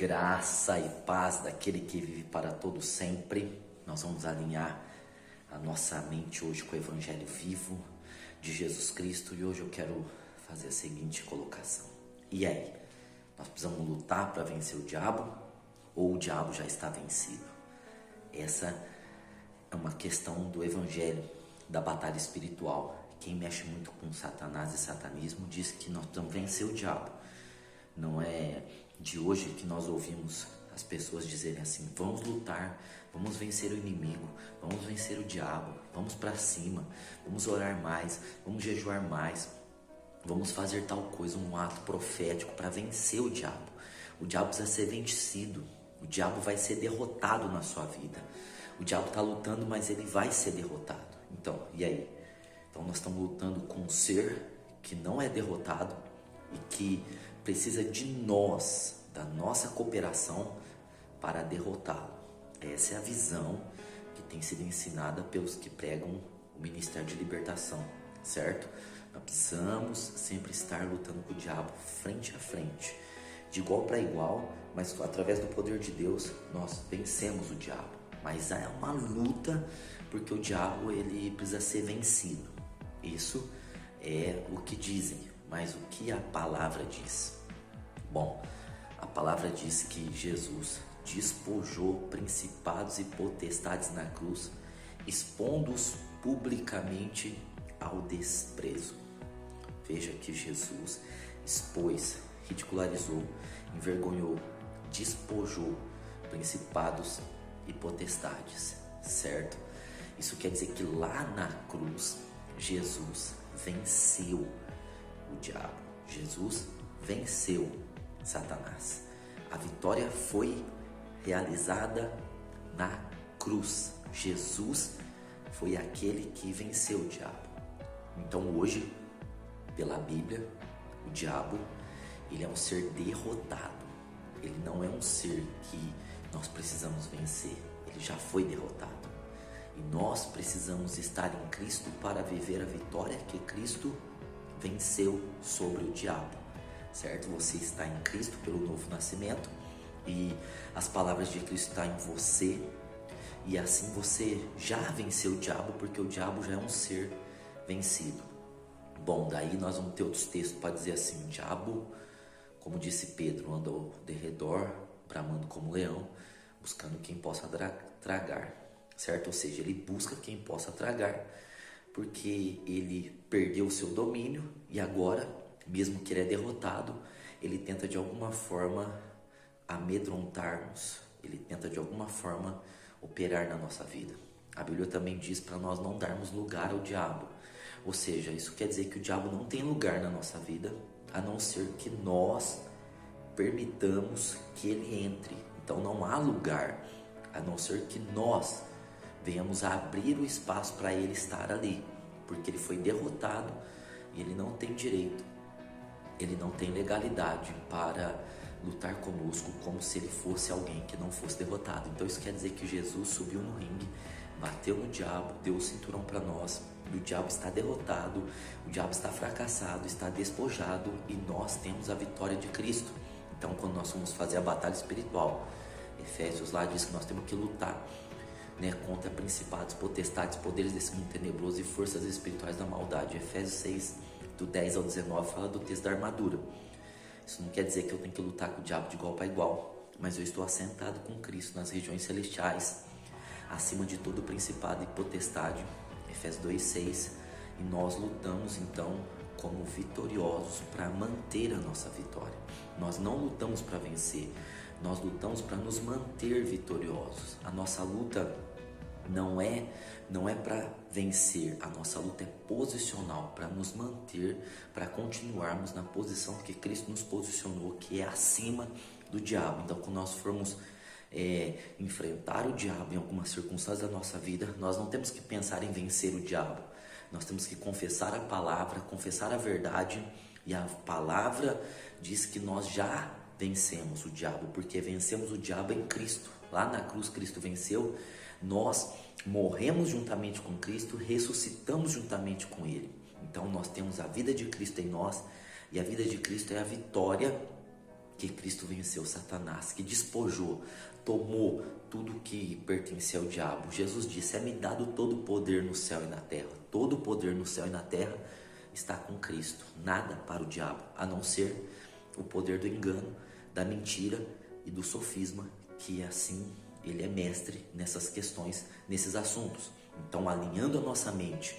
Graça e paz daquele que vive para todo sempre. Nós vamos alinhar a nossa mente hoje com o Evangelho vivo de Jesus Cristo. E hoje eu quero fazer a seguinte colocação. E aí? Nós precisamos lutar para vencer o diabo? Ou o diabo já está vencido? Essa é uma questão do Evangelho, da batalha espiritual. Quem mexe muito com Satanás e satanismo diz que nós precisamos vencer o diabo. Não é de hoje que nós ouvimos as pessoas dizerem assim: vamos lutar, vamos vencer o inimigo, vamos vencer o diabo, vamos para cima, vamos orar mais, vamos jejuar mais, vamos fazer tal coisa, um ato profético para vencer o diabo. O diabo precisa ser vencido, o diabo vai ser derrotado na sua vida. O diabo está lutando, mas ele vai ser derrotado. Então, e aí? Então nós estamos lutando com um ser que não é derrotado e que precisa de nós, da nossa cooperação para derrotá-lo. Essa é a visão que tem sido ensinada pelos que pregam o Ministério de Libertação, certo? Nós precisamos sempre estar lutando com o diabo frente a frente, de igual para igual, mas através do poder de Deus nós vencemos o diabo. Mas é uma luta, porque o diabo ele precisa ser vencido. Isso é o que dizem, mas o que a palavra diz? Bom, a palavra diz que Jesus despojou principados e potestades na cruz, expondo-os publicamente ao desprezo. Veja que Jesus expôs, ridicularizou, envergonhou, despojou principados e potestades, certo? Isso quer dizer que lá na cruz, Jesus venceu o diabo. Jesus venceu Satanás. A vitória foi realizada na cruz. Jesus foi aquele que venceu o diabo. Então hoje, pela Bíblia, o diabo ele é um ser derrotado. Ele não é um ser que nós precisamos vencer. Ele já foi derrotado. E nós precisamos estar em Cristo para viver a vitória que Cristo venceu sobre o diabo. Certo? Você está em Cristo pelo novo nascimento e as palavras de Cristo estão em você, e assim você já venceu o diabo, porque o diabo já é um ser vencido. Bom, daí nós vamos ter outros textos para dizer assim: o diabo, como disse Pedro, anda ao derredor, bramando como leão, buscando quem possa tragar, certo? Ou seja, ele busca quem possa tragar, porque ele perdeu o seu domínio e agora, mesmo que ele é derrotado, ele tenta de alguma forma amedrontar-nos, ele tenta de alguma forma operar na nossa vida. A Bíblia também diz para nós não darmos lugar ao diabo, ou seja, isso quer dizer que o diabo não tem lugar na nossa vida, a não ser que nós permitamos que ele entre. Então não há lugar, a não ser que nós venhamos a abrir o espaço para ele estar ali, porque ele foi derrotado e ele não tem direito. Ele não tem legalidade para lutar conosco como se ele fosse alguém que não fosse derrotado. Então isso quer dizer que Jesus subiu no ringue, bateu no diabo, deu o cinturão para nós, e o diabo está derrotado, o diabo está fracassado, está despojado, e nós temos a vitória de Cristo. Então quando nós vamos fazer a batalha espiritual, Efésios lá diz que nós temos que lutar, contra principados, potestades, poderes desse mundo tenebroso e forças espirituais da maldade. Efésios 6, do 10 ao 19, fala do texto da armadura. Isso não quer dizer que eu tenho que lutar com o diabo de igual para igual, mas eu estou assentado com Cristo nas regiões celestiais, acima de todo principado e potestade. Efésios 2, 6. E nós lutamos então como vitoriosos para manter a nossa vitória. Nós não lutamos para vencer, nós lutamos para nos manter vitoriosos. A nossa luta não é para vencer, a nossa luta é posicional, para nos manter, para continuarmos na posição que Cristo nos posicionou, que é acima do diabo. Então quando nós formos enfrentar o diabo em alguma circunstância da nossa vida, nós não temos que pensar em vencer o diabo, nós temos que confessar a palavra, confessar a verdade, e a palavra diz que nós já vencemos o diabo, porque vencemos o diabo em Cristo. Lá na cruz Cristo venceu, nós morremos juntamente com Cristo, ressuscitamos juntamente com Ele. Então nós temos a vida de Cristo em nós, e a vida de Cristo é a vitória que Cristo venceu Satanás, que despojou, tomou tudo que pertencia ao diabo. Jesus disse: é-me dado todo o poder no céu e na terra. Todo o poder no céu e na terra está com Cristo. Nada para o diabo, a não ser o poder do engano, da mentira e do sofisma, que assim ele é mestre nessas questões, nesses assuntos. Então, alinhando a nossa mente,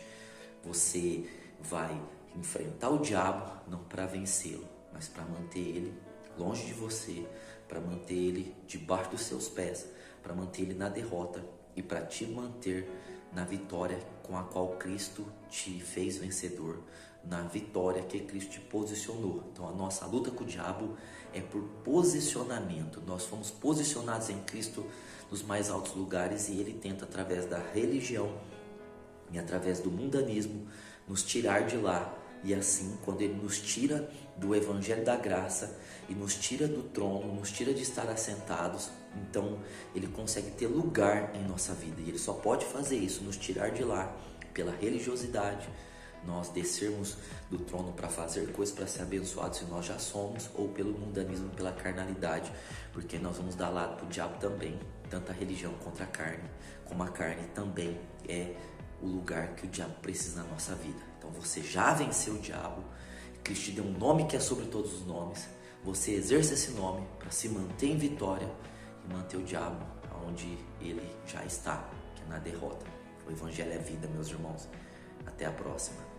você vai enfrentar o diabo não para vencê-lo, mas para manter ele longe de você, para manter ele debaixo dos seus pés, para manter ele na derrota e para te manter na vitória com a qual Cristo te fez vencedor, na vitória que Cristo te posicionou. Então a nossa luta com o diabo é por posicionamento. Nós fomos posicionados em Cristo nos mais altos lugares e ele tenta, através da religião e através do mundanismo, nos tirar de lá. E assim, quando ele nos tira do evangelho da graça e nos tira do trono, nos tira de estar assentados, então ele consegue ter lugar em nossa vida. E ele só pode fazer isso, nos tirar de lá pela religiosidade, nós descermos do trono para fazer coisas para ser abençoados se nós já somos, ou pelo mundanismo, pela carnalidade, porque nós vamos dar lado para o diabo também. Tanto a religião contra a carne, como a carne também é o lugar que o diabo precisa na nossa vida. Então você já venceu o diabo, Cristo te deu um nome que é sobre todos os nomes. Você exerce esse nome para se manter em vitória e manter o diabo onde ele já está, que é na derrota. O evangelho é vida, meus irmãos. Até a próxima.